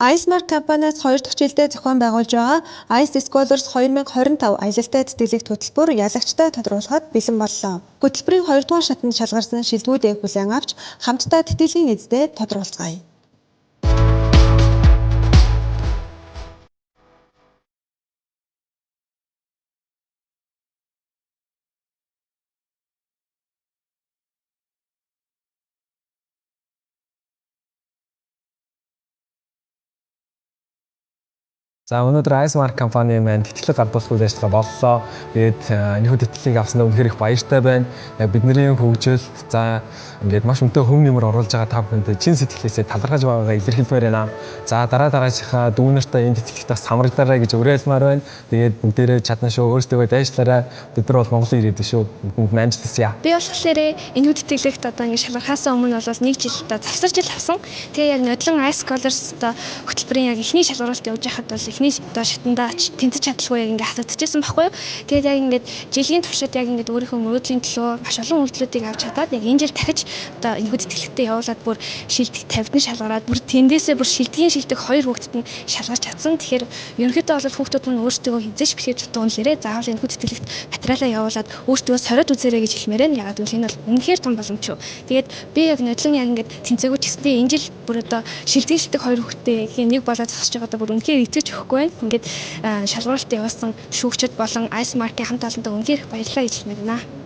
iSmart компаниас 2 дахь жилдээ зохион байгуулж байгаа Ice Scholars 2025 аялалтай тэтгэлэг хөтөлбөр ялагчтай тодруулахад бэлэн боллоо. Хөтөлбөрийн 2 дугаар шатанд шалгарсан шилдэгүүдийг хүлээн авч хамтдаа тэтгэлгийн эзэдээ тодруулцгаая. За өнөөдөр iSmart компани маань тэтгэлэг гадуурхах үйл ажиллагаа боллоо. Тэгээд энэхүү тэтгэлгийг авснаа үнэхээр их баяртай байна. Яг бидний хөгжил за ингээд маш өндөр хөв нэмэр оруулж байгаа та бүхэнд чин сэтгэлээсээ талархаж байгаагаа илэрхийлмээр байна. За дараагийнхаа дүү нартай энэ тэтгэлэгтээ самрагдаарай гэж уриалмаар байна. Тэгээд бүгдээрээ чадна шүү. Өөрсдөө дайшлаарай. Бид нар бол Монголын ирээдүй шүү. Бүгд манжлсан. Би болохоор энэхүү тэтгэлэгт одоо ингээд шалгархаасаа өмнө бол 1 жил одоо завсар жил авсан. Тэгээ яг нодлон Ice Scholars одоо хөтөлбөрийн яг эхний шалгуулалт явж байхад бол эхний одоо шатандаа тэнцэж чадлаггүй яг ингээд асуудчихсан байхгүй юу. Тэгээд яг ингээд жилийн туршид яг ингээд өөрийнхөө мөрөөдлийн төлөө маш олон үйлдэлүүдийг авч чадаад яг энэ жил дахиж одоо энэхүү тэтгэлэгтээ явуулаад бүр шилдэг 50-д шалгараад бүр тэндээсээ бүр шилдгийн шилдэг 2 хүүхдэд нь шалгарч чадсан. Тэгэхээр ерөнхийдөө бол хүүхдүүд нь өөрсдөө хязгаарч бэлгээж туулаарэ. Заавал энэхүү тэтгэлэгт материалаа явуулаад өөрсдөө сориод үзээрэй гэж хэлмээр байна. Ягаад гэвэл энэ бол үнэхээр том боломж шүү. Тэгээд би яг нодлон яг ингээд тэнцээгүү ч гэсэндээ энэ жил бүр одоо шилдгийн шилдэг 2 хүүхдтэй нэг болоод зогсож байгаадаа бүр үнэхээр итгэж өгөхгүй байна. Ингээд шалгуулалт явуулсан шүүгчд болон iSmart-ийн хамт олондоо үнэхээр их баярлалаа гэж хэлмээр байна.